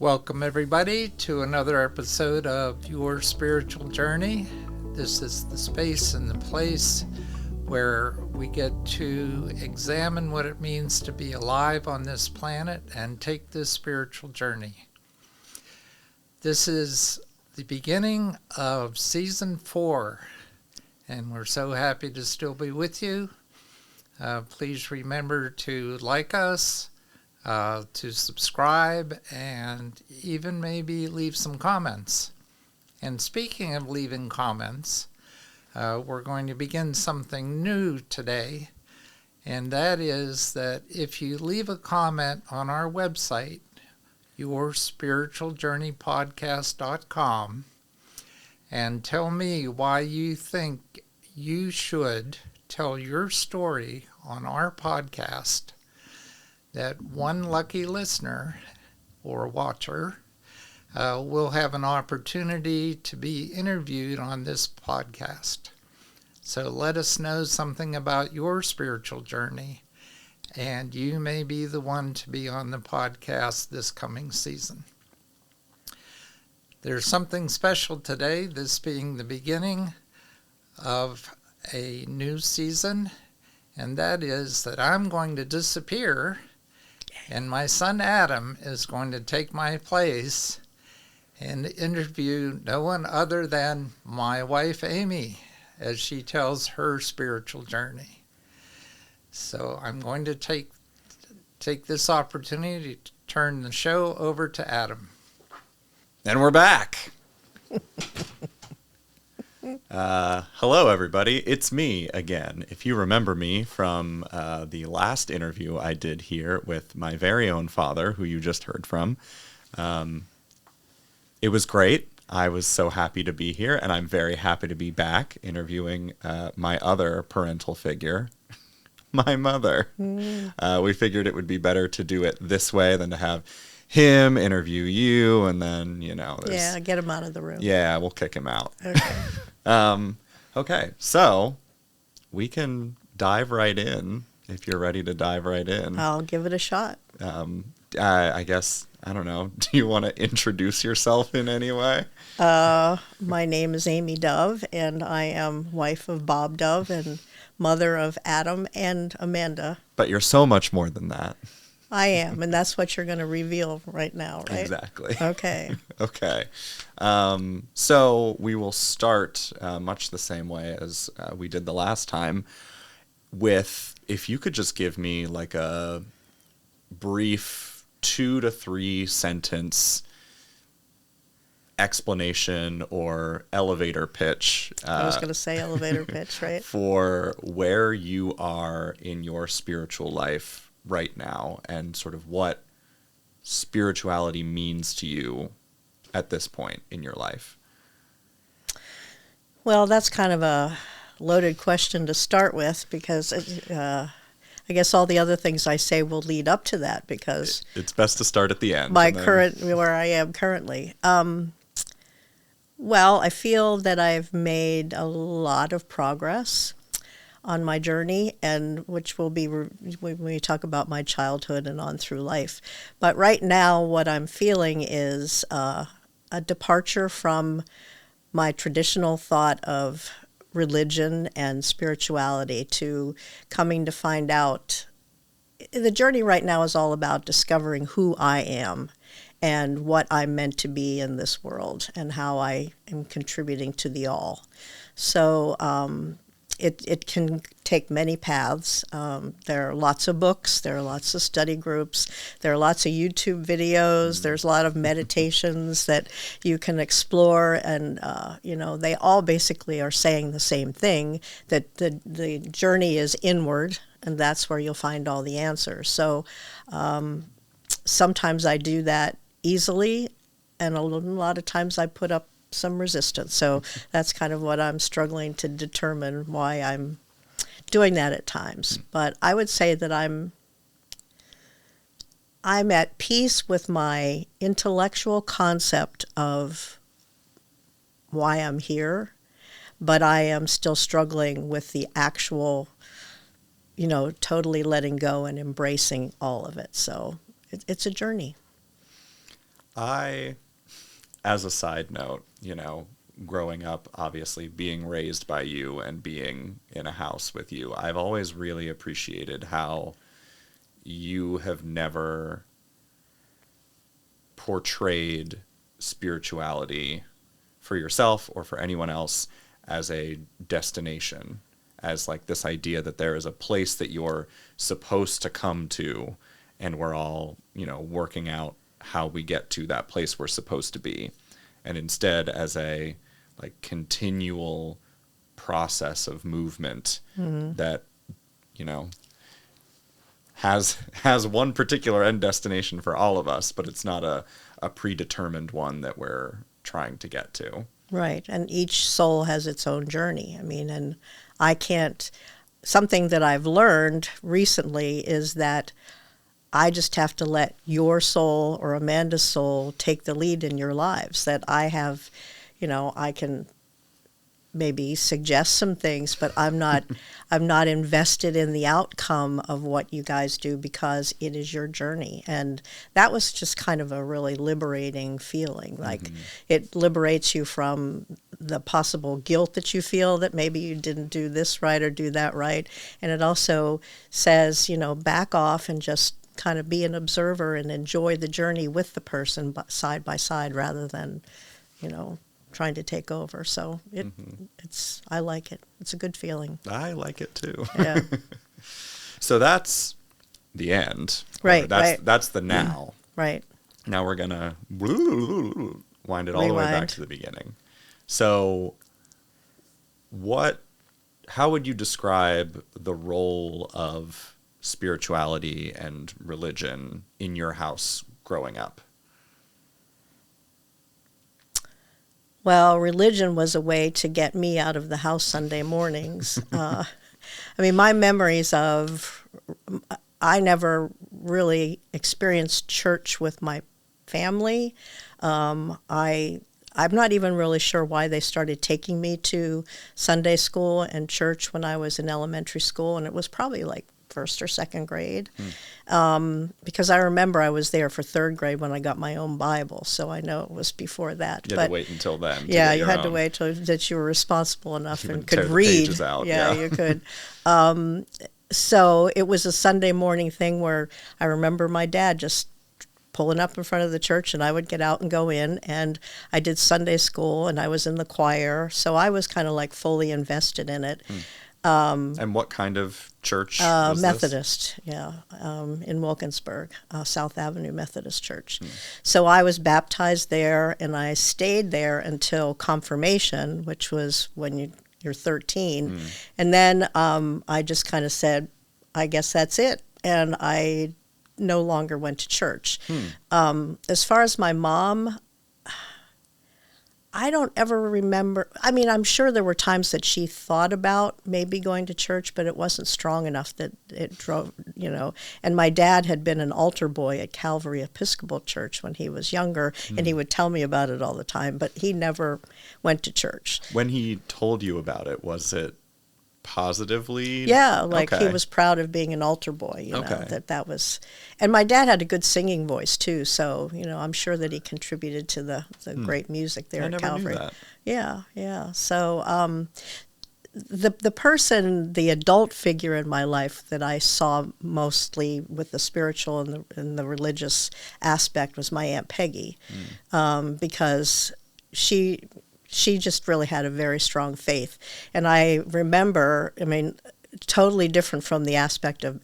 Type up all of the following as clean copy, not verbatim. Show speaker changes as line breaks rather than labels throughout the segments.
Welcome, everybody, to another episode of Your Spiritual Journey. This is the space and the place where we get to examine what it means to be alive on this planet and take this spiritual journey. This is the beginning of Season 4, and we're so happy to still be with you. Please remember to like us, to subscribe, and even maybe leave some comments. And speaking of leaving comments, we're going to begin something new today, and that is that if you leave a comment on our website, yourspiritualjourneypodcast.com, and tell me why you think you should tell your story on our podcast, that one lucky listener or watcher will have an opportunity to be interviewed on this podcast. So let us know something about your spiritual journey, and you may be the one to be on the podcast this coming season. There's something special today, this being the beginning of a new season, and that is that I'm going to disappear, and my son Adam is going to take my place and interview no one other than my wife Amy as she tells her spiritual journey. So I'm going to take this opportunity to turn the show over to Adam.
And we're back. Hello, everybody. It's me again. If you remember me from the last interview I did here with my very own father, who you just heard from, it was great. I was so happy to be here, and I'm very happy to be back interviewing my other parental figure, my mother. We figured it would be better to do it this way than to have him interview you, and then,
get him out of the room.
Yeah, we'll kick him out.
Okay.
Okay, so we can dive right in if you're ready to dive right in.
I'll give it a shot.
I guess, I don't know, do you want to introduce yourself in any way?
My name is Amy Dove, and I am wife of Bob Dove and mother of Adam and Amanda.
But you're so much more than that.
I am, and that's what you're going to reveal right now, right?
Exactly.
Okay.
Okay. So we will start much the same way as we did the last time with, if you could just give me like a brief 2 to 3 sentence explanation or elevator pitch.
I was going to say elevator pitch, right?
For where you are in your spiritual life right now and sort of what spirituality means to you at this point in your life.
Well, that's kind of a loaded question to start with because I guess all the other things I say will lead up to that because
it's best to start at the end.
Where I am currently. Well, I feel that I've made a lot of progress on my journey, and which will be when we talk about my childhood and on through life. But right now, what I'm feeling is a departure from my traditional thought of religion and spirituality to coming to find out. The journey right now is all about discovering who I am and what I'm meant to be in this world and how I am contributing to the all. So it can take many paths. There are lots of books, there are lots of study groups, there are lots of YouTube videos, there's a lot of meditations that you can explore, and they all basically are saying the same thing, that the journey is inward, and that's where you'll find all the answers. So sometimes I do that easily, and a lot of times I put up some resistance. So that's kind of what I'm struggling to determine why I'm doing that at times. But I would say that I'm at peace with my intellectual concept of why I'm here, but I am still struggling with the actual, totally letting go and embracing all of it. So it's a journey.
As a side note, growing up, obviously being raised by you and being in a house with you, I've always really appreciated how you have never portrayed spirituality for yourself or for anyone else as a destination, as like this idea that there is a place that you're supposed to come to, and we're all, working out how we get to that place we're supposed to be. And instead as a like continual process of movement that, has one particular end destination for all of us, but it's not a predetermined one that we're trying to get to.
Right. And each soul has its own journey. I mean, and I can't, something that I've learned recently is that I just have to let your soul or Amanda's soul take the lead in your lives. That I have, I can maybe suggest some things, but I'm not invested in the outcome of what you guys do because it is your journey. And that was just kind of a really liberating feeling. Like it liberates you from the possible guilt that you feel that maybe you didn't do this right or do that right. And it also says, back off and just kind of be an observer and enjoy the journey with the person side by side rather than, trying to take over. So I like it. It's a good feeling.
I like it too.
Yeah.
So that's the end.
Right.
That's the now.
Right.
Now we're gonna wind it all the way back to the beginning. So how would you describe the role of spirituality and religion in your house growing up?
Well, religion was a way to get me out of the house Sunday mornings. My memories of, I never really experienced church with my family. I'm not even really sure why they started taking me to Sunday school and church when I was in elementary school, and it was probably like first or second grade, because I remember I was there for third grade when I got my own Bible, so I know it was before that.
You had to wait until then.
Yeah, you had to wait till that you were responsible enough and could
tear the
read.
Pages out.
Yeah, you could. So it was a Sunday morning thing where I remember my dad just pulling up in front of the church, and I would get out and go in, and I did Sunday school, and I was in the choir, so I was kind of like fully invested in it.
And what kind of church was
Methodist, yeah, in Wilkinsburg, South Avenue Methodist Church. So I was baptized there, and I stayed there until confirmation, which was when you're 13. And then I just kind of said, I guess that's it. And I no longer went to church. As far as my mom, I don't ever remember. I'm sure there were times that she thought about maybe going to church, but it wasn't strong enough that it drove, And my dad had been an altar boy at Calvary Episcopal Church when he was younger, and he would tell me about it all the time, but he never went to church.
When he told you about it, was it positively?
Yeah, like
Okay.
he was proud of being an altar boy, that was, and my dad had a good singing voice too, so, I'm sure that he contributed to the great music there
I
at
never
Calvary.
knew that.
Yeah. So the person, the adult figure in my life that I saw mostly with the spiritual and the religious aspect was my Aunt Peggy, because she just really had a very strong faith. And I remember, totally different from the aspect of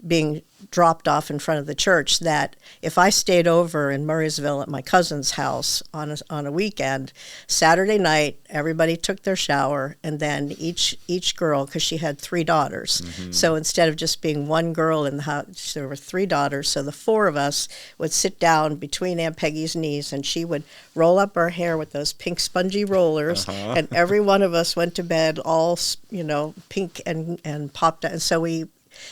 being dropped off in front of the church, that if I stayed over in Murraysville at my cousin's house on a weekend, Saturday night, everybody took their shower, and then each girl, because she had 3 daughters, so instead of just being one girl in the house, there were 3 daughters, so the 4 of us would sit down between Aunt Peggy's knees, and she would roll up her hair with those pink spongy rollers, and every one of us went to bed all, pink and popped out. And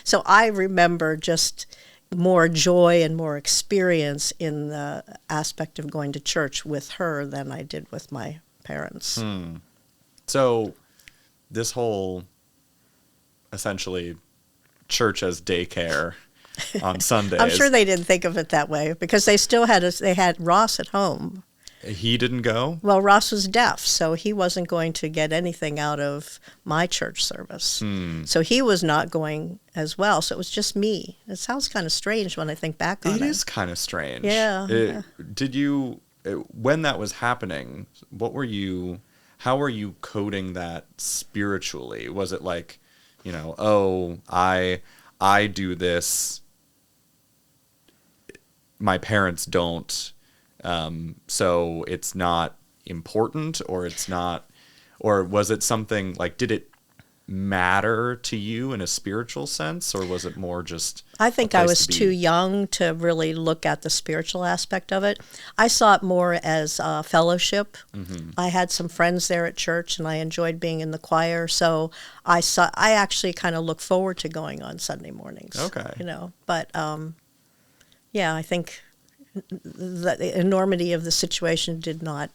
so I remember just more joy and more experience in the aspect of going to church with her than I did with my parents.
So this whole, essentially, church as daycare on Sundays.
I'm sure they didn't think of it that way because they still they had Ross at home.
He didn't go?
Well, Ross was deaf, so he wasn't going to get anything out of my church service. So he was not going as well. So it was just me. It sounds kind of strange when I think back on it.
It is kind of strange.
Yeah.
Did you, when that was happening, how were you coding that spiritually? Was it like, oh, I do this, my parents don't, so it's not important, or was it something like, did it matter to you in a spiritual sense, or was it more just
I think I was too young to really look at the spiritual aspect of it. I saw it more as fellowship. I had some friends there at church, and I enjoyed being in the choir, so I actually kind of look forward to going on Sunday mornings.
Okay.
But yeah, I think the enormity of the situation did not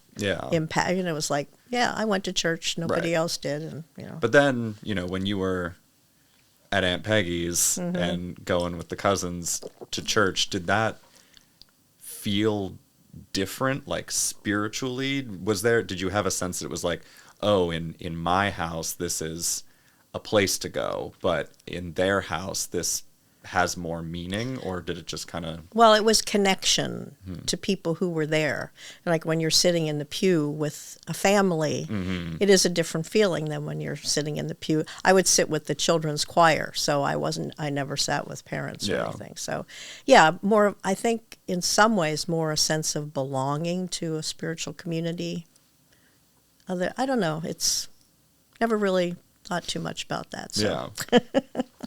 impact. It was like, yeah, I went to church, nobody else did, and
But then, when you were at Aunt Peggy's and going with the cousins to church, did that feel different, like spiritually? Did you have a sense that it was like, oh, in my house this is a place to go, but in their house this has more meaning, or did it just kind of...
Well, it was connection to people who were there. Like when you're sitting in the pew with a family, it is a different feeling than when you're sitting in the pew. I would sit with the children's choir, so I never sat with parents or anything. So yeah, I think in some ways more a sense of belonging to a spiritual community. I don't know, it's never really thought too much about that. So.
Yeah.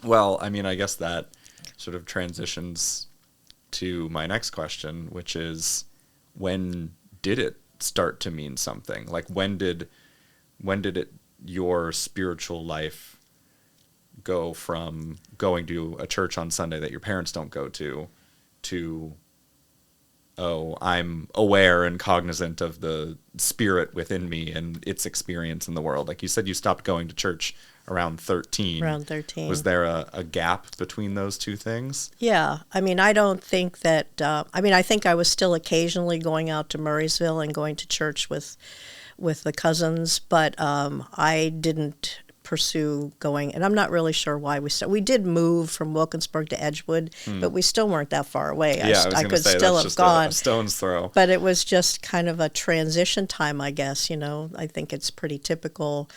Well, I mean, I guess that sort of transitions to my next question, which is, when did it start to mean something? Like, when did your spiritual life go from going to a church on Sunday that your parents don't go to, oh, I'm aware and cognizant of the spirit within me and its experience in the world? Like you said, you stopped going to church around 13.
Around 13.
Was there a gap between those two things?
Yeah. I mean, I don't think that... I think I was still occasionally going out to Murraysville and going to church with the cousins, but I didn't pursue going... And I'm not really sure why we did move from Wilkinsburg to Edgewood, but we still weren't that far away. I could still have gone.
A stone's throw.
But it was just kind of a transition time, I guess. I think it's pretty typical.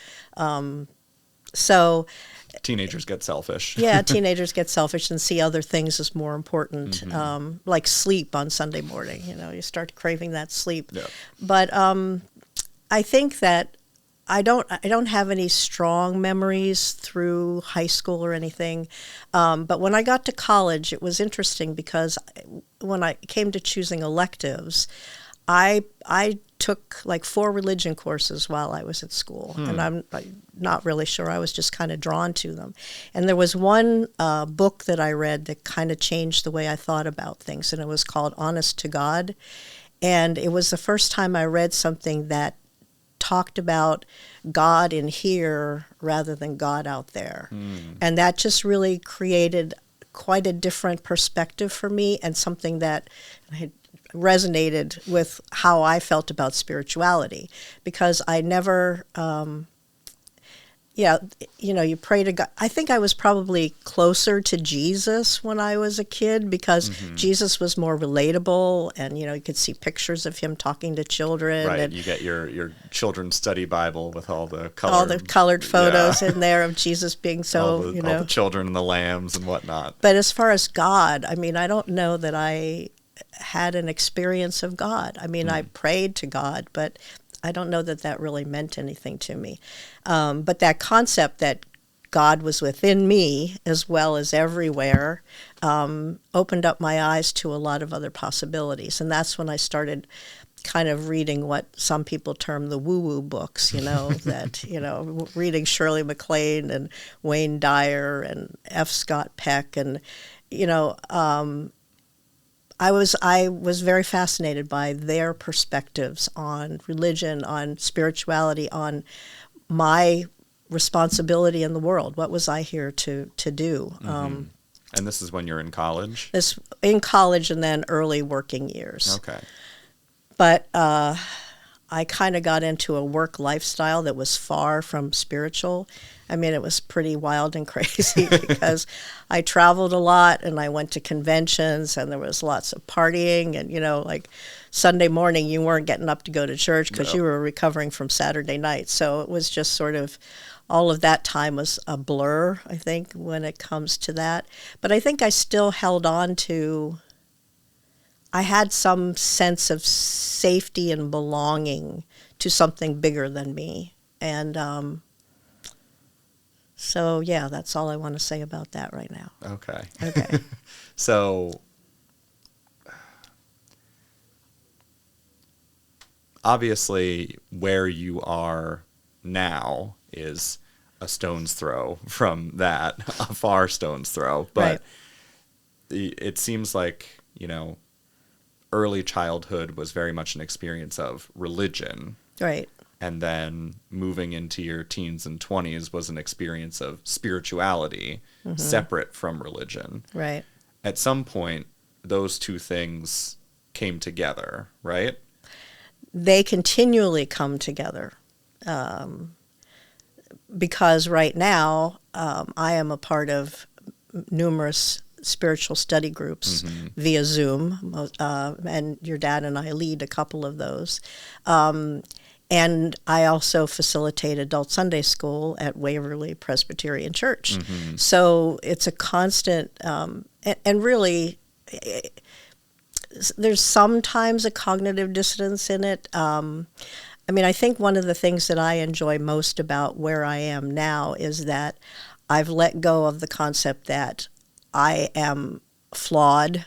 So
teenagers get selfish.
Yeah, teenagers get selfish and see other things as more important, like sleep on Sunday morning. You start craving that sleep.
Yeah.
But I think that I don't have any strong memories through high school or anything. But when I got to college, it was interesting because when I came to choosing electives, I took like 4 religion courses while I was at school, and I'm not really sure. I was just kind of drawn to them. And there was one book that I read that kind of changed the way I thought about things, and it was called Honest to God. And it was the first time I read something that talked about God in here rather than God out there. And that just really created quite a different perspective for me, and something that had resonated with how I felt about spirituality, because I never, you pray to God. I think I was probably closer to Jesus when I was a kid, because Jesus was more relatable, and you could see pictures of him talking to children.
Right,
and
you get your children's study Bible with all the colored
photos in there of Jesus being so,
all the children and the lambs and whatnot.
But as far as God, I mean, I don't know that I had an experience of God. I mean, I prayed to God, but I don't know that really meant anything to me. But that concept that God was within me as well as everywhere opened up my eyes to a lot of other possibilities. And that's when I started kind of reading what some people term the woo-woo books, reading Shirley MacLaine and Wayne Dyer and F. Scott Peck. And, I was very fascinated by their perspectives on religion, on spirituality, on my responsibility in the world. What was I here to do?
And this is when you're in college?
This in college and then early working years.
Okay.
But I kind of got into a work lifestyle that was far from spiritual. I mean, it was pretty wild and crazy because I traveled a lot and I went to conventions and there was lots of partying. And, like Sunday morning, you weren't getting up to go to church because you were recovering from Saturday night. So it was just sort of all of that time was a blur, I think, when it comes to that. But I think I still held on to, I had some sense of safety and belonging to something bigger than me. And so, yeah, that's all I want to say about that right now.
Okay.
Okay.
So, obviously, where you are now is a stone's throw from that, a far stone's throw. But it seems like, early childhood was very much an experience of religion.
Right.
And then moving into your teens and 20s was an experience of spirituality separate from religion.
Right.
At some point, those two things came together, right?
They continually come together because right now I am a part of numerous spiritual study groups via Zoom, and your dad and I lead a couple of those. And I also facilitate adult Sunday school at Waverly Presbyterian Church. So it's a constant, and really, there's sometimes a cognitive dissonance in it. I think one of the things that I enjoy most about where I am now is that I've let go of the concept that I am flawed,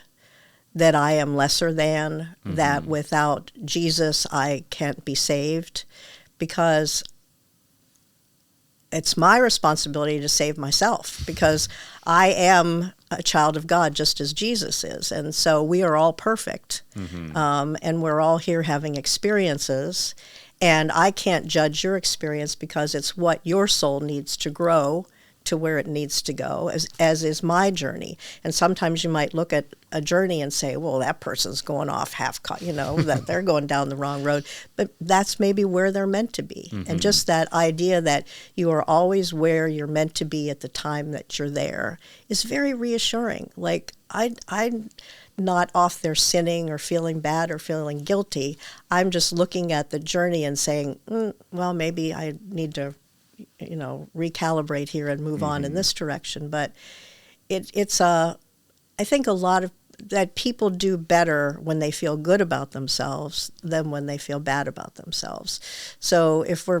that I am lesser than, that without Jesus I can't be saved, because it's my responsibility to save myself, because I am a child of God just as Jesus is. And so we are all perfect, and we're all here having experiences, and I can't judge your experience because it's what your soul needs to grow to where it needs to go, as is my journey. And sometimes you might look at a journey and say, well, that person's going off that they're going down the wrong road. But that's maybe where they're meant to be. And just that idea that you are always where you're meant to be at the time that you're there is very reassuring. Like, I'm not off there sinning or feeling bad or feeling guilty. I'm just looking at the journey and saying, well, maybe I need to recalibrate here and move on in this direction. But it's I think a lot of that people do better when they feel good about themselves than when they feel bad about themselves. So if we're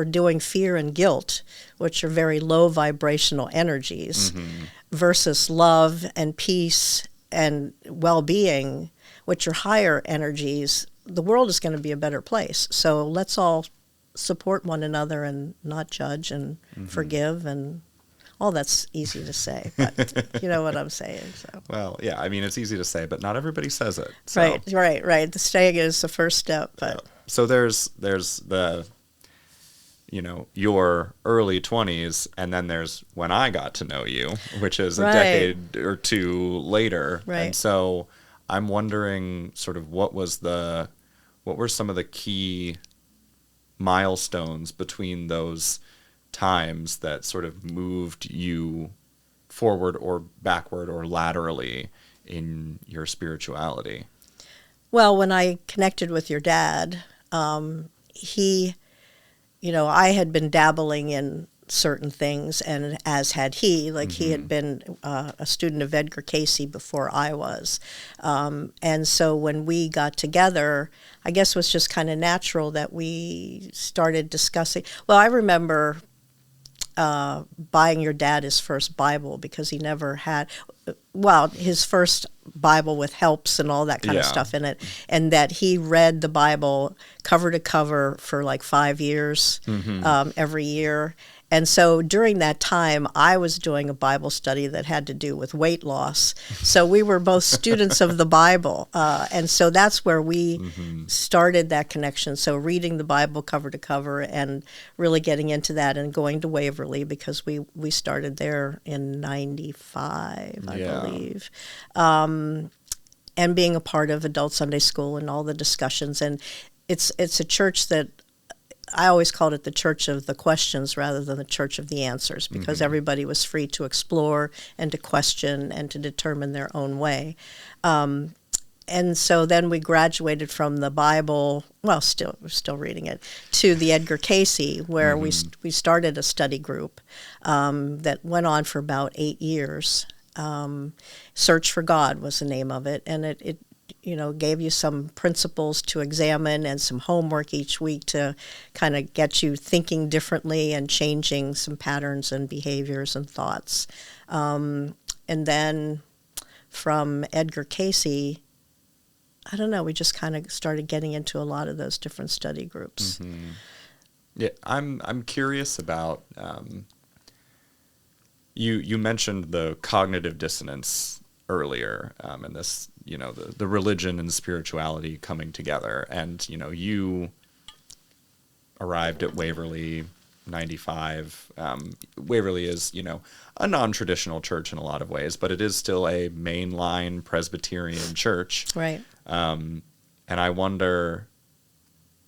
doing fear and guilt, which are very low vibrational energies, versus love and peace and well-being, which are higher energies, the world is going to be a better place. So let's all support one another and not judge and forgive, and all that's easy to say, but you know what I'm saying. So.
Well, yeah, it's easy to say, but not everybody says it. So.
Right. The saying is the first step. But
so there's the your early 20s, and then there's when I got to know you, which is a decade or two later.
Right.
And so I'm wondering sort of what were some of the key milestones between those times that sort of moved you forward or backward or laterally in your spirituality?
Well, when I connected with your dad, he, I had been dabbling in certain things, and as had he. Like, he had been a student of Edgar Cayce before I was. And so when we got together, I guess it was just kind of natural that we started discussing. Well, I remember buying your dad his first Bible, because he never had, his first Bible with helps and all that kind of stuff in it, and that he read the Bible cover to cover for like 5 years every year. And so during that time, I was doing a Bible study that had to do with weight loss. So we were both students of the Bible. And so that's where we started that connection. So reading the Bible cover to cover and really getting into that and going to Waverly, because we started there in 95, I
Yeah.
believe. And being a part of Adult Sunday School and all the discussions. And it's a church that I always called it the church of the questions rather than the church of the answers, because everybody was free to explore and to question and to determine their own way. And so then we graduated from the Bible, well, we're still reading it, to the Edgar Casey, where we started a study group that went on for about 8 years. Search for God was the name of it, and it gave you some principles to examine and some homework each week to kind of get you thinking differently and changing some patterns and behaviors and thoughts. And then from Edgar Casey, I don't know, we just kind of started getting into a lot of those different study groups.
Yeah, I'm curious about you mentioned the cognitive dissonance earlier, and this, the religion and spirituality coming together, and you arrived at Waverly 95. Waverly is a non-traditional church in a lot of ways, but it is still a mainline Presbyterian church,
Right.
and I wonder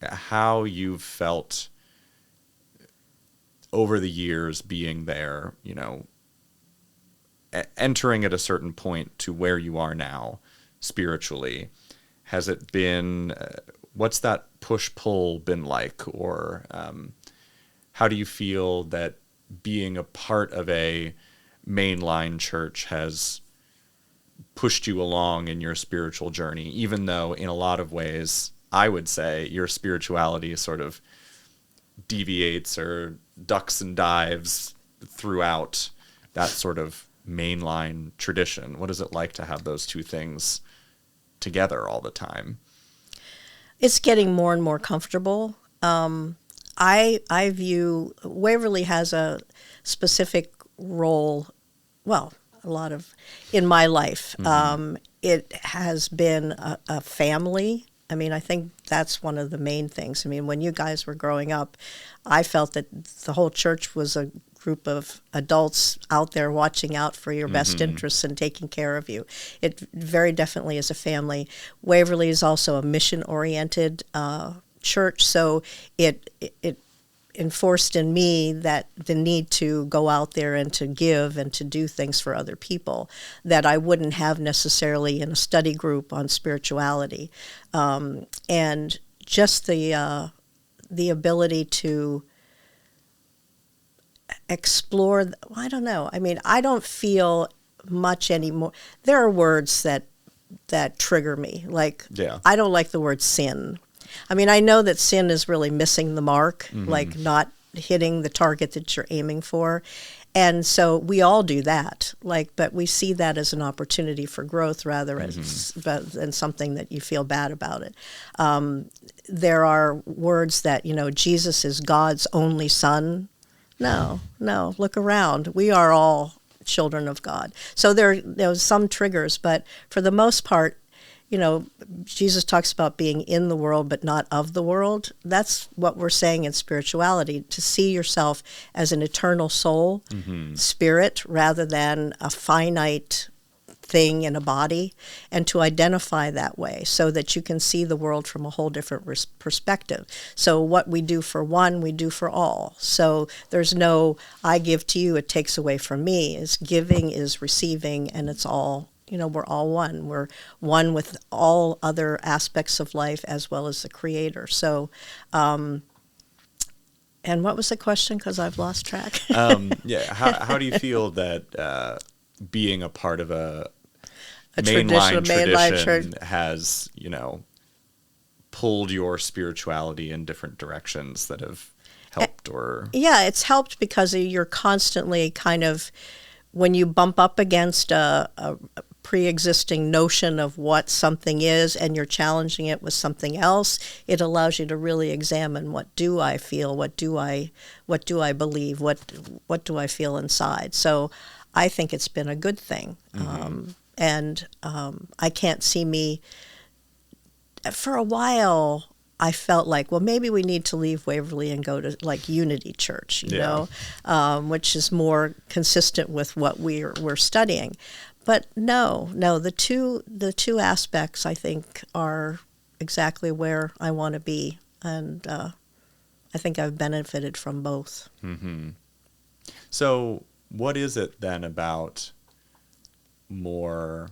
how you've felt over the years being there, entering at a certain point to where you are now spiritually. Has it been, what's that push-pull been like? Or how do you feel that being a part of a mainline church has pushed you along in your spiritual journey, even though in a lot of ways, I would say your spirituality sort of deviates or ducks and dives throughout that sort of mainline tradition? What is it like to have those two things together all the time?
It's getting more and more comfortable. I view Waverly has a specific role, well, a lot of, in my life. It has been a family. I mean, I think that's one of the main things. I mean, when you guys were growing up, I felt that the whole church was a group of adults out there watching out for your best interests and taking care of you. It very definitely is a family. Waverly is also a mission-oriented church, so it enforced in me that the need to go out there and to give and to do things for other people that I wouldn't have necessarily in a study group on spirituality, and just the ability to explore. I don't know. I mean, I don't feel much anymore. There are words that trigger me. Like, I don't like the word sin. I mean, I know that sin is really missing the mark, like not hitting the target that you're aiming for. And so we all do that, but we see that as an opportunity for growth rather than something that you feel bad about it. There are words that, Jesus is God's only son. No, look around. We are all children of God. So there's some triggers, but for the most part, Jesus talks about being in the world but not of the world. That's what we're saying in spirituality, to see yourself as an eternal soul, spirit, rather than a finite thing in a body, and to identify that way so that you can see the world from a whole different perspective. So what we do for one, we do for all. So there's no, I give to you, it takes away from me. It's giving is receiving, and it's all, we're all one. We're one with all other aspects of life as well as the Creator. So, and what was the question? Because I've lost track.
How do you feel that being a part of a mainline tradition has, pulled your spirituality in different directions that have helped? Or
yeah, it's helped because you're constantly kind of, when you bump up against a pre-existing notion of what something is and you're challenging it with something else, it allows you to really examine, what do I feel, what do I believe, what do I feel inside. So I think it's been a good thing. And I can't see me, for a while I felt like, well, maybe we need to leave Waverly and go to like Unity Church, you know, which is more consistent with what we're studying. But no, the two aspects I think are exactly where I want to be, and I think I've benefited from both.
So what is it then about more,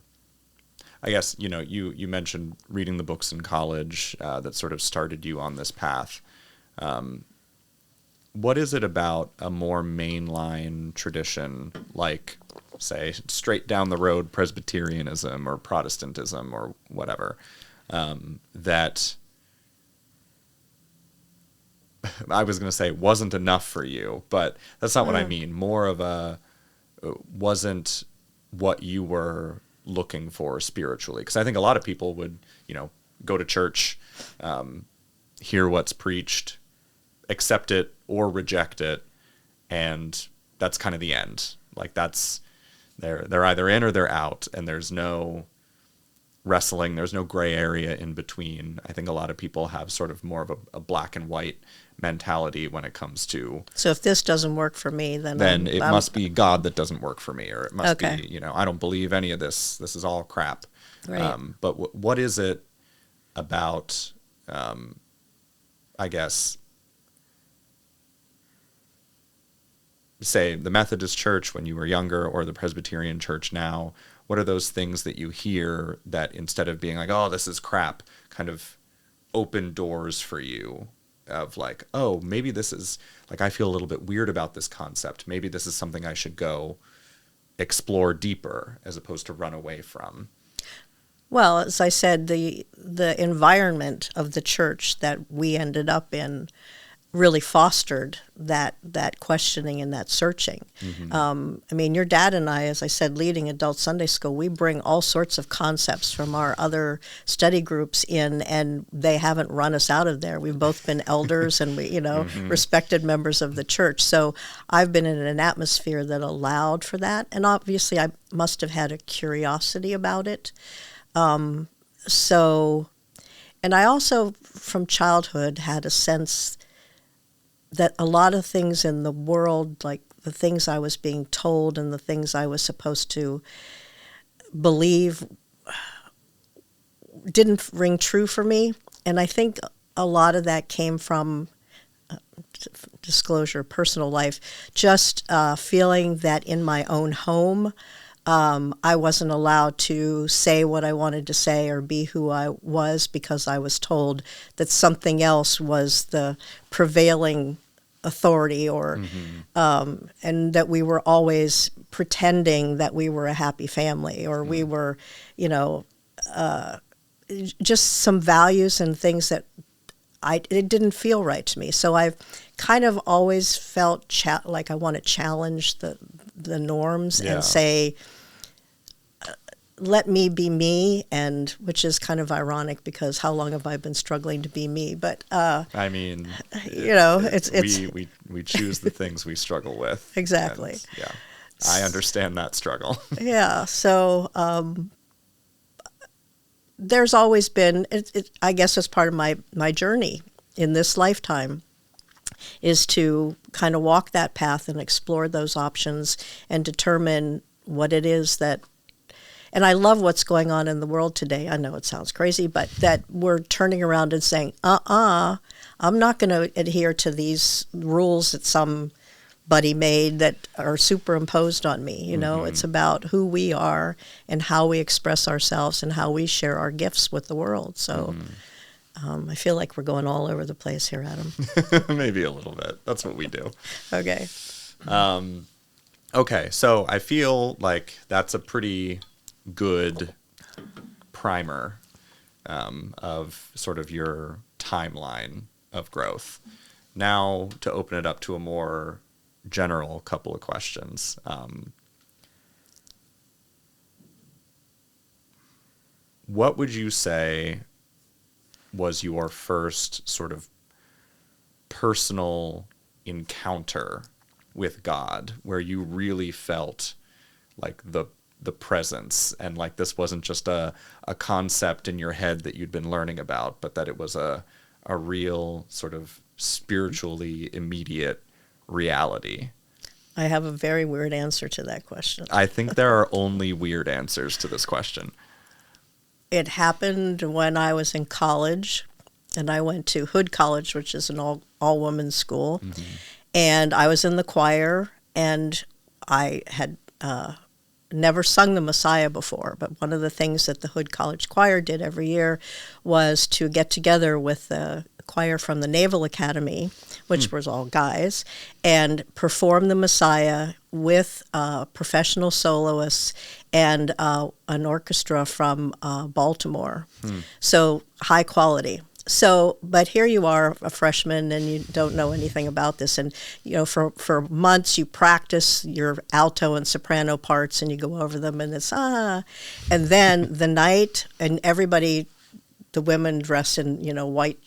I guess, you mentioned reading the books in college that sort of started you on this path. What is it about a more mainline tradition, like, say, straight down the road Presbyterianism or Protestantism or whatever, that I was going to say wasn't enough for you, but that's not what I mean. More of a wasn't what you were looking for spiritually. Because I think a lot of people would, go to church, hear what's preached, accept it or reject it, and that's kind of the end. Like that's they're either in or they're out, and there's no wrestling, there's no gray area in between. I think a lot of people have sort of more of a black and white mentality when it comes to,
so if this doesn't work for me, then
it must be God that doesn't work for me, or it must
Okay.
be, I don't believe any of this. This is all crap.
Right.
But what is it about, I guess, say the Methodist Church when you were younger or the Presbyterian Church now? What are those things that you hear that instead of being like, oh, this is crap, kind of open doors for you of like, oh, maybe this is, like, I feel a little bit weird about this concept. Maybe this is something I should go explore deeper as opposed to run away from.
Well, as I said, the environment of the church that we ended up in really fostered that questioning and that searching. I mean, your dad and I, as I said, leading adult Sunday school, we bring all sorts of concepts from our other study groups in, and they haven't run us out of there. We've both been elders and we, respected members of the church. So I've been in an atmosphere that allowed for that. And obviously I must have had a curiosity about it. And I also from childhood had a sense that a lot of things in the world, like the things I was being told and the things I was supposed to believe, didn't ring true for me. And I think a lot of that came from, disclosure, personal life, just feeling that in my own home, I wasn't allowed to say what I wanted to say or be who I was because I was told that something else was the prevailing authority, or and that we were always pretending that we were a happy family, or we were, just some values and things that it didn't feel right to me. So I've kind of always felt like I want to challenge the norms and say, let me be me, and which is kind of ironic because how long have I been struggling to be me? But
I mean, we choose the things we struggle with.
Exactly.
And, yeah, I understand that struggle.
Yeah. So there's always been, I guess, as part of my journey in this lifetime, is to kind of walk that path and explore those options and determine what it is that. And I love what's going on in the world today. I know it sounds crazy, but that we're turning around and saying, I'm not going to adhere to these rules that somebody made that are superimposed on me. It's about who we are and how we express ourselves and how we share our gifts with the world. So I feel like we're going all over the place here, Adam.
Maybe a little bit. That's what we do.
Okay.
Okay, so I feel like that's a pretty good primer of sort of your timeline of growth. Now to open it up to a more general couple of questions. what would you say was your first sort of personal encounter with God, where you really felt like the presence, and like this wasn't just a concept in your head that you'd been learning about, but that it was a real sort of spiritually immediate reality?
I have a very weird answer to that question.
I think there are only weird answers to this question.
It happened when I was in college, and I went to Hood College, which is an all-women's school, mm-hmm. and I was in the choir, and I had never sung the Messiah before, but one of the things that the Hood College choir did every year was to get together with the choir from the Naval Academy, which was all guys, and perform the Messiah with professional soloists and an orchestra from Baltimore. So high quality. So, but here you are, a freshman, and you don't know anything about this. And, you know, for months you practice your alto and soprano parts, and you go over them, and it's, And then the night, and everybody, the women dressed in, you know, white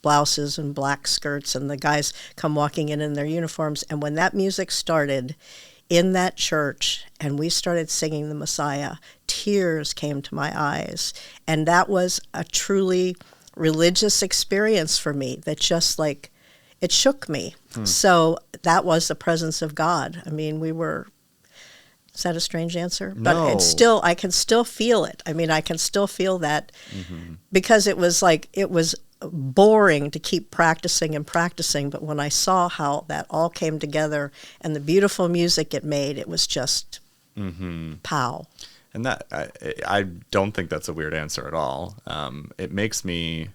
blouses and black skirts, and the guys come walking in their uniforms. And when that music started in that church, and we started singing the Messiah, tears came to my eyes. And that was a truly religious experience for me that just like, it shook me. So that was the presence of God. I mean, is that a strange answer?
No.
But it's still, I can still feel it. I mean, I can still feel that because it was boring to keep practicing and practicing. But when I saw how that all came together and the beautiful music it made, it was just pow.
And that I don't think that's a weird answer at all. It makes me,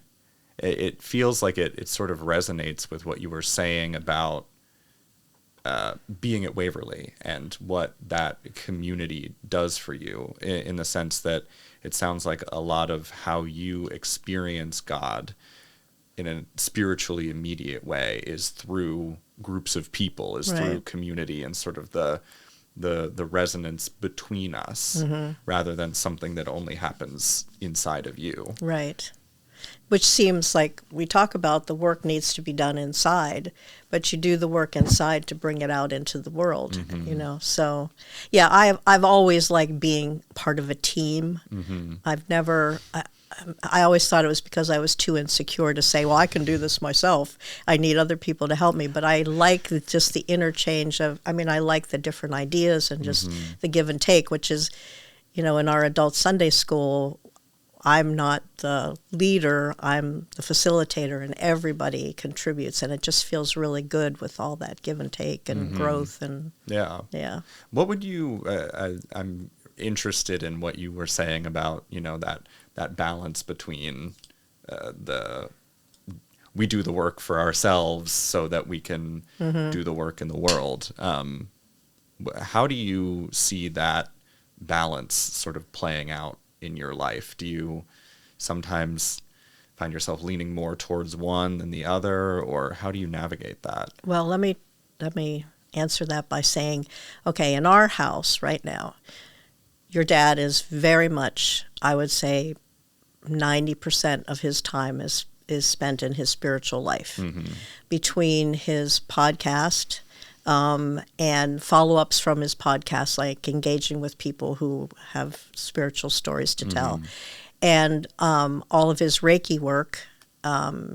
it feels like it sort of resonates with what you were saying about being at Waverly and what that community does for you, in the sense that it sounds like a lot of how you experience God in a spiritually immediate way is through groups of people, is through community and sort of the resonance between us, rather than something that only happens inside of you. Right.
Which seems like we talk about the work needs to be done inside, but you do the work inside to bring it out into the world, you know. So, yeah, I've always liked being part of a team. I've never... I always thought it was because I was too insecure to say, well, I can do this myself. I need other people to help me. But I like just the interchange of, I mean, I like the different ideas and just the give and take, which is, you know, in our adult Sunday school, I'm not the leader, I'm the facilitator, and everybody contributes. And it just feels really good with all that give and take and growth. And yeah.
What would you, I'm interested in what you were saying about, you know, that balance between we do the work for ourselves so that we can do the work in the world. How do you see that balance sort of playing out in your life? Do you sometimes find yourself leaning more towards one than the other, or how do you navigate that?
Well, let me answer that by saying, okay, in our house right now, your dad is very much, I would say, 90% of his time is spent in his spiritual life. Between his podcast and follow-ups from his podcast, like engaging with people who have spiritual stories to tell, and all of his Reiki work.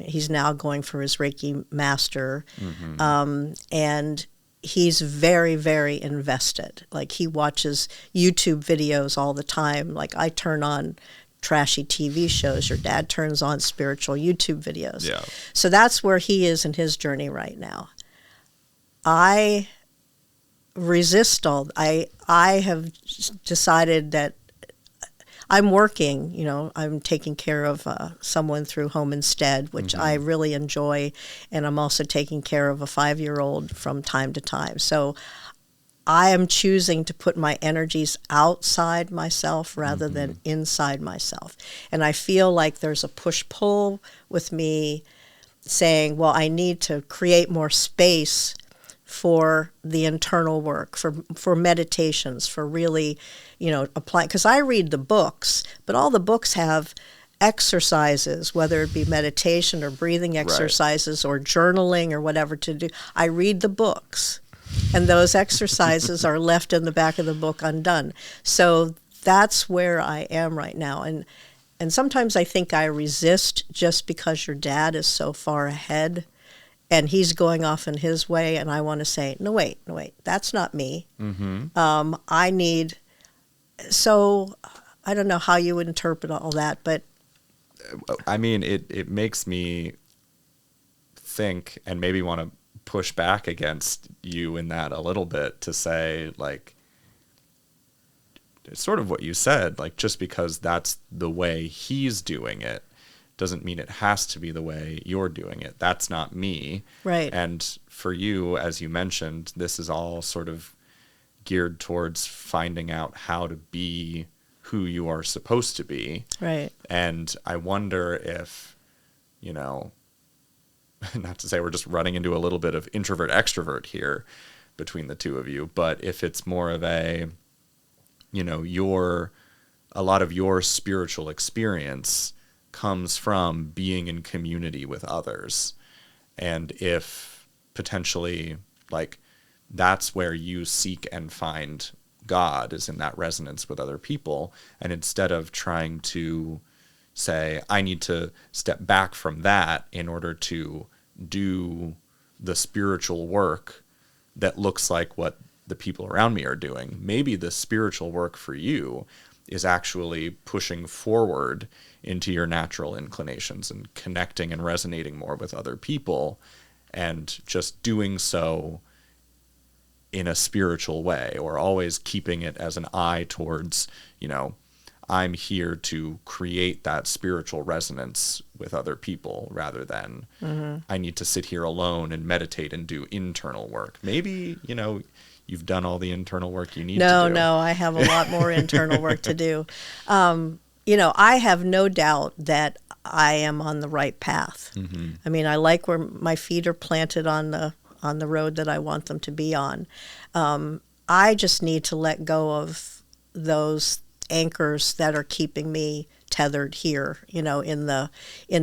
He's now going for his Reiki master, and he's very, very invested. Like, he watches YouTube videos all the time. Like, I turn on trashy TV shows. Your dad turns on spiritual YouTube videos.
Yeah.
So that's where he is in his journey right now. I resist I have decided that I'm working, you know, I'm taking care of someone through Home Instead, which I really enjoy, and I'm also taking care of a 5-year-old from time to time. So I am choosing to put my energies outside myself rather than inside myself. And I feel like there's a push-pull with me saying, well, I need to create more space for the internal work, for meditations, for really, apply. Because I read the books, but all the books have exercises, whether it be meditation or breathing exercises or journaling or whatever to do. I read the books, and those exercises are left in the back of the book undone. So that's where I am right now. And sometimes I think I resist just because your dad is so far ahead and he's going off in his way, and I want to say, no, wait, that's not me. So I don't know how you would interpret all that, but
I mean, it makes me think and maybe want to push back against you in that a little bit, to say, like, it's sort of what you said, like, just because that's the way he's doing it doesn't mean it has to be the way you're doing it. That's not me.
Right.
And for you, as you mentioned, this is all sort of geared towards finding out how to be who you are supposed to be.
Right.
And I wonder if, not to say we're just running into a little bit of introvert extrovert here between the two of you, but if it's more of a, a lot of your spiritual experience comes from being in community with others. And if potentially, like, that's where you seek and find God, is in that resonance with other people. And instead of trying to say, I need to step back from that in order to do the spiritual work that looks like what the people around me are doing, maybe the spiritual work for you is actually pushing forward into your natural inclinations and connecting and resonating more with other people, and just doing so in a spiritual way, or always keeping it as an eye towards, I'm here to create that spiritual resonance with other people, rather than I need to sit here alone and meditate and do internal work. Maybe, you've done all the internal work you need to do.
No, I have a lot more internal work to do. I have no doubt that I am on the right path.
Mm-hmm.
I mean, I like where my feet are planted on the road that I want them to be on. I just need to let go of those anchors that are keeping me tethered here, in the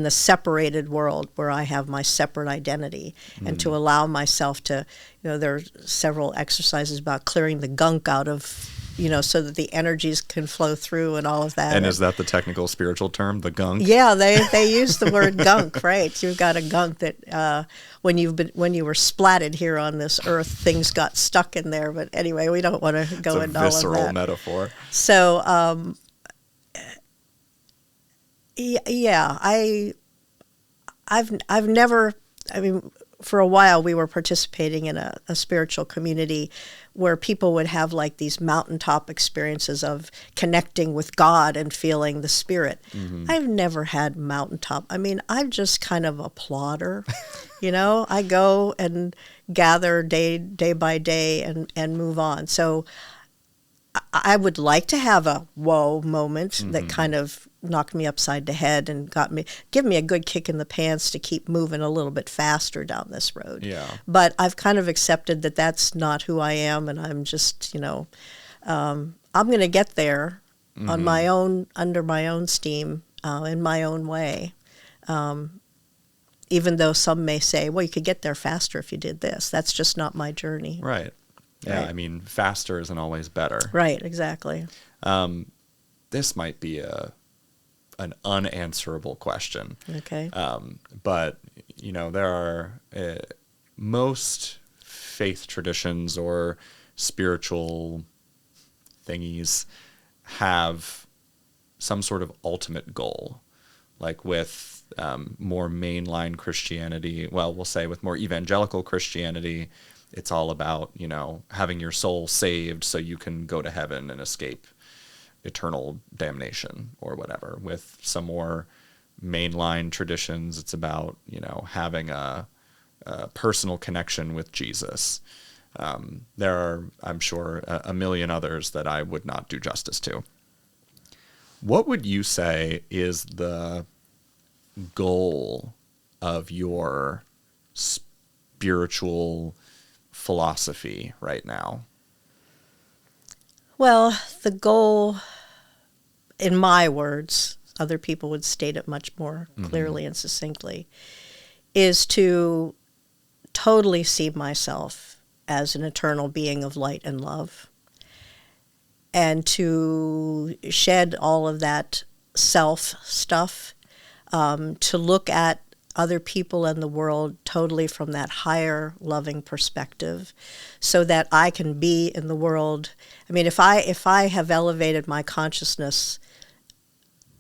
separated world where I have my separate identity, and to allow myself to, there are several exercises about clearing the gunk out of, so that the energies can flow through and all of that.
And is that the technical spiritual term, the gunk?
Yeah, they use the word gunk, right? You've got a gunk that when you were splatted here on this earth, things got stuck in there. But anyway, we don't want to go into all of that.
It's a visceral metaphor.
So, yeah, I've never. I mean, for a while we were participating in a spiritual community where people would have like these mountaintop experiences of connecting with God and feeling the Spirit.
Mm-hmm.
I've never had mountaintop. I mean, I'm just kind of a plodder. I go and gather day by day and move on. So I would like to have a whoa moment that kind of knocked me upside the head and give me a good kick in the pants to keep moving a little bit faster down this road.
Yeah.
But I've kind of accepted that that's not who I am, and I'm just, I'm going to get there on my own, under my own steam, in my own way. Even though some may say, well, you could get there faster if you did this. That's just not my journey.
Right. Yeah,
Right.
I mean, faster isn't always better.
Right, exactly.
This might be an unanswerable question.
Okay.
But, there are most faith traditions or spiritual thingies have some sort of ultimate goal. Like with more mainline Christianity, well, we'll say with more evangelical Christianity, it's all about, having your soul saved so you can go to heaven and escape eternal damnation or whatever. With some more mainline traditions, it's about, having a personal connection with Jesus. There are, I'm sure, a million others that I would not do justice to. What would you say is the goal of your spiritual philosophy right now?
Well, the goal, in my words, other people would state it much more clearly and succinctly, is to totally see myself as an eternal being of light and love, and to shed all of that self stuff, to look at other people in the world totally from that higher loving perspective, so that I can be in the world. I mean, if I have elevated my consciousness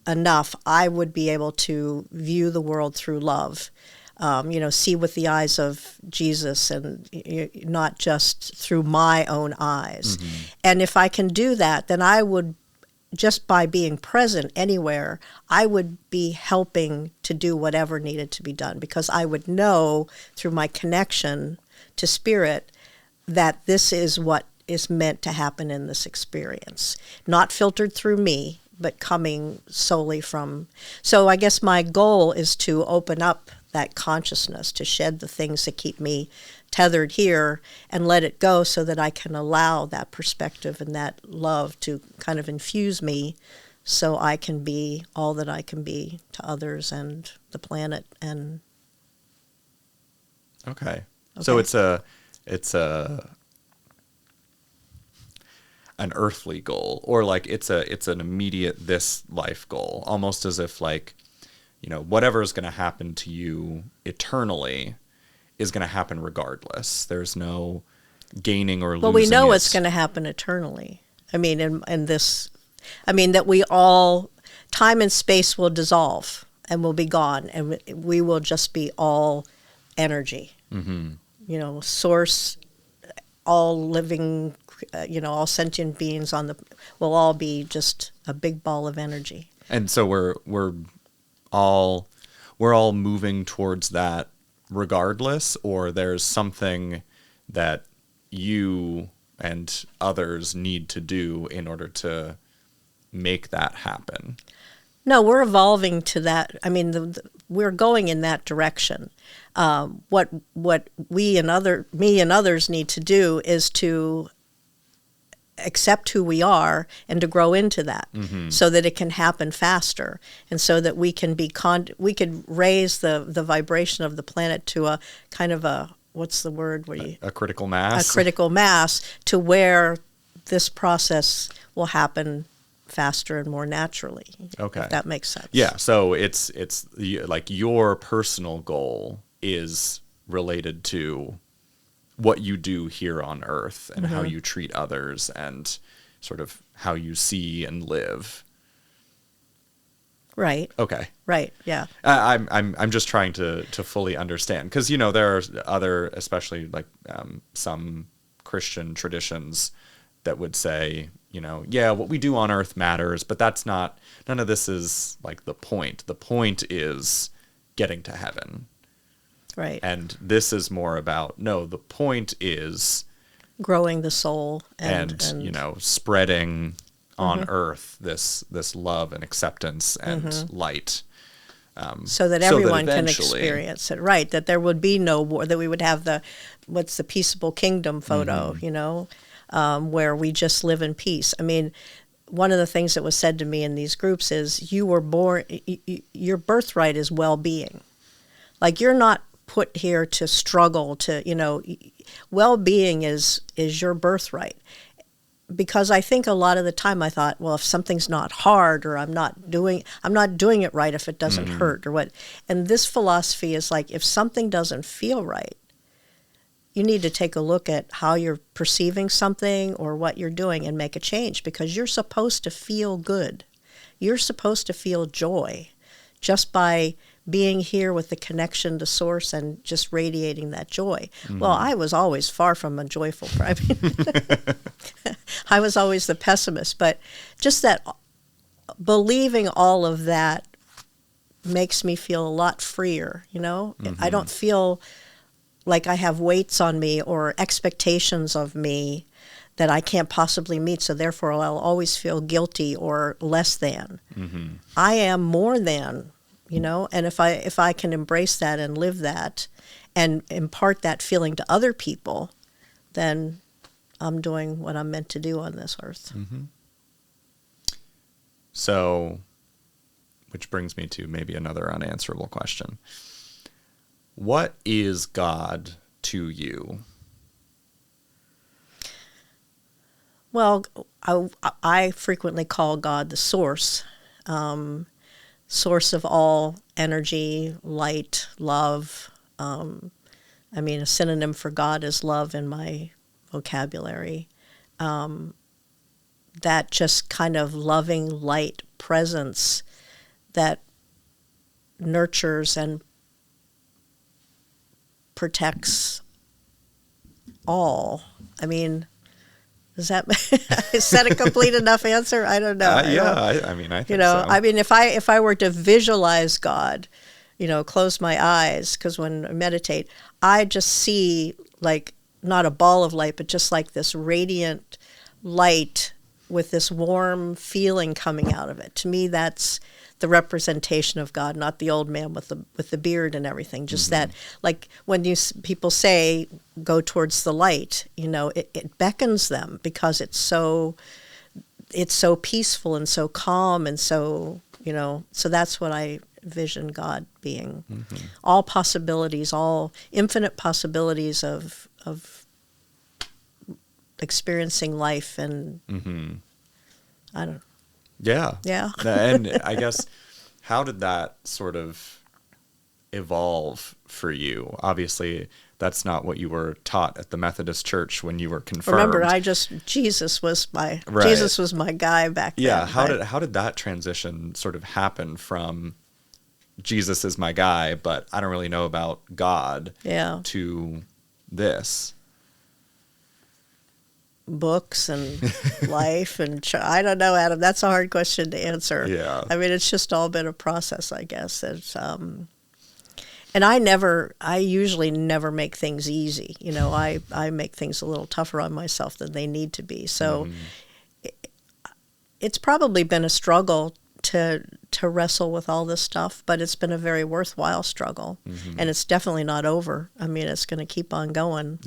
enough, I would be able to view the world through love, see with the eyes of Jesus, and not just through my own eyes. And if I can do that, then I would, just by being present anywhere, I would be helping to do whatever needed to be done, because I would know through my connection to spirit that this is what is meant to happen in this experience, not filtered through me, but coming solely from. So I guess my goal is to open up that consciousness, to shed the things that keep me tethered here and let it go, so that I can allow that perspective and that love to kind of infuse me, so I can be all that I can be to others and the planet. And
Okay. So it's an earthly goal, or like it's an immediate this life goal, almost as if like, whatever is going to happen to you eternally is going to happen regardless. There's no gaining or losing.
Well, we know it's going to happen eternally. I mean, that we all, time and space will dissolve and will be gone, and we will just be all energy. Source, all living, all sentient beings will all be just a big ball of energy.
And so we're all moving towards that regardless, or there's something that you and others need to do in order to make that happen?
No, we're evolving to that. I mean, we're going in that direction. What me and others need to do is to accept who we are and to grow into that, so that it can happen faster, and so that we can we could raise the vibration of the planet to a kind of a, what's the word where you,
a critical mass?
A critical mass, to where this process will happen faster and more naturally.
Okay.
If that makes sense.
Yeah, so it's like your personal goal is related to what you do here on Earth and how you treat others and sort of how you see and live.
Right.
Okay.
Right. Yeah.
I'm just trying to fully understand, because there are other, especially like some Christian traditions that would say, yeah, what we do on Earth matters, but none of this is like the point. The point is getting to heaven.
Right.
And this is more about, no, the point is
growing the soul and
spreading on Earth this love and acceptance and light.
So that everyone can experience it. Right. That there would be no war, that we would have the peaceable kingdom photo, where we just live in peace. I mean, one of the things that was said to me in these groups is, you were born, your birthright is well-being. Like, you're not put here to struggle to, well-being is your birthright. Because I think a lot of the time I thought, well, if something's not hard, or I'm not doing it right if it doesn't hurt, or what. And this philosophy is like, if something doesn't feel right, you need to take a look at how you're perceiving something or what you're doing and make a change, because you're supposed to feel good. You're supposed to feel joy just by being here with the connection to Source and just radiating that joy. Well, I was always far from a joyful, I was always the pessimist, but just that believing all of that makes me feel a lot freer, I don't feel like I have weights on me or expectations of me that I can't possibly meet, so therefore I'll always feel guilty or less than. I am more than, and if I can embrace that and live that and impart that feeling to other people, then I'm doing what I'm meant to do on this earth.
So, which brings me to maybe another unanswerable question. What is God to you?
Well, I frequently call God the source, source of all energy, light, love. I mean, a synonym for God is love in my vocabulary. That just kind of loving light presence that nurtures and protects all. I mean, is that a complete enough answer? I don't know.
I mean, I think so.
I mean, if I were to visualize God, close my eyes, because when I meditate, I just see like not a ball of light, but just like this radiant light with this warm feeling coming out of it. To me, that's the representation of God, not the old man with the beard and everything. Just that, like when people say go towards the light, it beckons them because it's so peaceful and so calm and so so that's what I vision God being. All possibilities, all infinite possibilities of experiencing life, and I don't know.
Yeah. And I guess, how did that sort of evolve for you? Obviously, that's not what you were taught at the Methodist Church when you were confirmed.
Remember, Jesus was my guy back then.
Yeah, how did that transition sort of happen from Jesus is my guy, but I don't really know about God, to this?
Books and life and I don't know, Adam. That's a hard question to answer.
Yeah.
I mean, it's just all been a process, I guess. It's and I usually never make things easy. I make things a little tougher on myself than they need to be. So it's probably been a struggle to wrestle with all this stuff, but it's been a very worthwhile struggle, and it's definitely not over. I mean, it's going to keep on going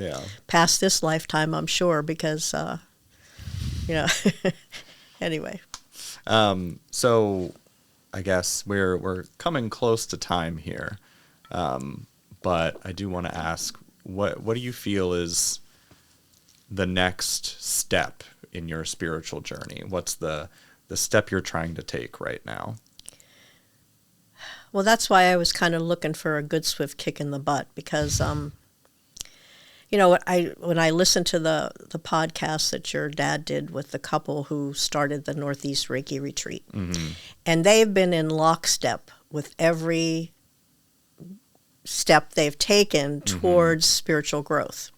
past this lifetime, I'm sure, because anyway.
So I guess we're coming close to time here, but I do want to ask, what do you feel is the next step in your spiritual journey? What's the step you're trying to take right now?
Well, that's why I was kind of looking for a good swift kick in the butt, because when I listened to the podcast that your dad did with the couple who started the Northeast Reiki retreat, and they've been in lockstep with every step they've taken towards spiritual growth.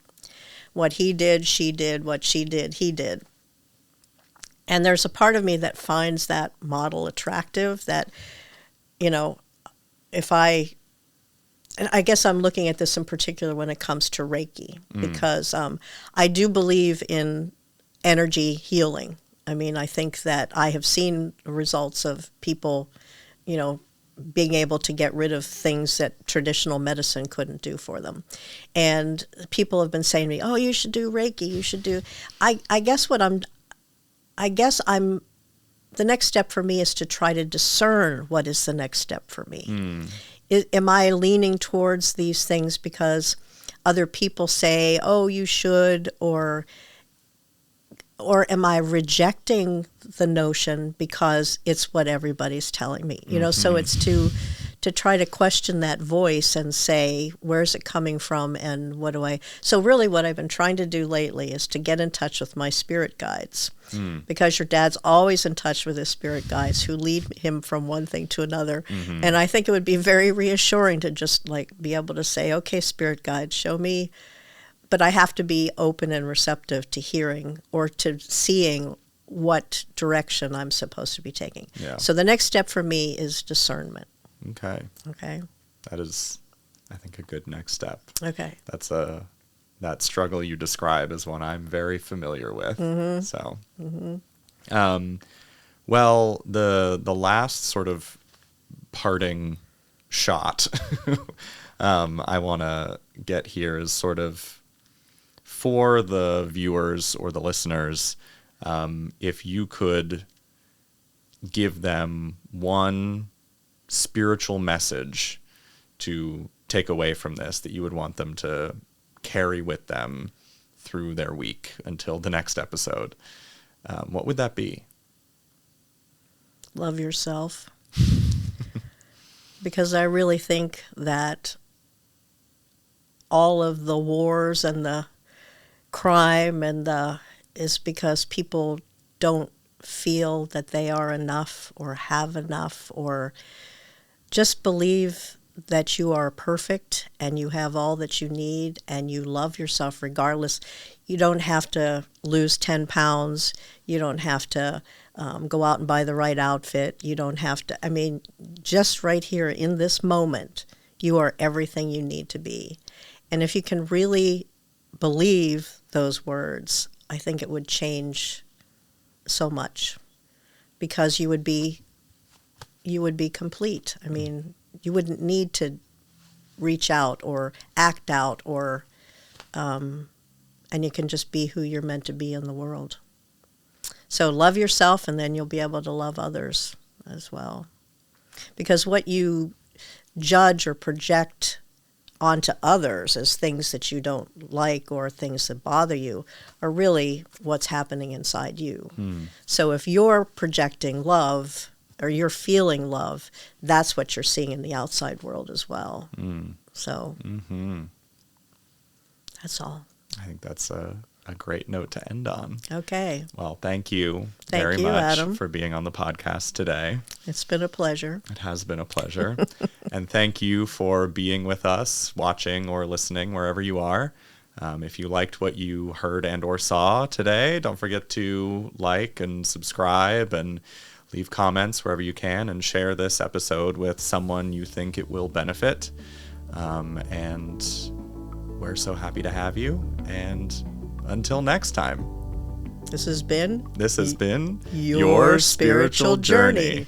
What he did, she did. What she did, he did. And there's a part of me that finds that model attractive, that, and I guess I'm looking at this in particular when it comes to Reiki, because I do believe in energy healing. I mean, I think that I have seen results of people, being able to get rid of things that traditional medicine couldn't do for them. And people have been saying to me, oh, you should do Reiki, you should do... I guess the next step for me is to try to discern what is the next step for me. Am I leaning towards these things because other people say, oh, you should, or am I rejecting the notion because it's what everybody's telling me? So it's to try to question that voice and say, where's it coming from, and what do I... So really what I've been trying to do lately is to get in touch with my spirit guides, because your dad's always in touch with his spirit guides who lead him from one thing to another. And I think it would be very reassuring to just be able to say, okay, spirit guides, show me. But I have to be open and receptive to hearing or to seeing what direction I'm supposed to be taking.
Yeah.
So the next step for me is discernment.
Okay.
Okay.
That is, I think, a good next step.
Okay.
That struggle you describe is one I'm very familiar with. So, well, the last sort of parting shot I want to get here is sort of for the viewers or the listeners, if you could give them one spiritual message to take away from this that you would want them to carry with them through their week until the next episode, what would that be?
Love yourself. Because I really think that all of the wars and the crime is because people don't feel that they are enough or have enough, or just believe that you are perfect and you have all that you need and you love yourself regardless. You don't have to lose 10 pounds. You don't have to go out and buy the right outfit. You don't have to, just right here in this moment, you are everything you need to be. And if you can really believe those words, I think it would change so much, because you would be complete. You wouldn't need to reach out or act out, or and you can just be who you're meant to be in the world. So love yourself, and then you'll be able to love others as well. Because what you judge or project onto others as things that you don't like or things that bother you are really what's happening inside you. So if you're projecting love or you're feeling love, that's what you're seeing in the outside world as well. So that's all.
I think that's a great note to end on.
Okay.
Well, thank you
Thank
very
you,
much
Adam.
for being on the podcast today.
It's been a pleasure.
It has been a pleasure. And thank you for being with us, watching or listening wherever you are. If you liked what you heard and or saw today, don't forget to like and subscribe and leave comments wherever you can, and share this episode with someone you think it will benefit. And we're so happy to have you. And until next time,
This has been
this has been
Your Spiritual Journey.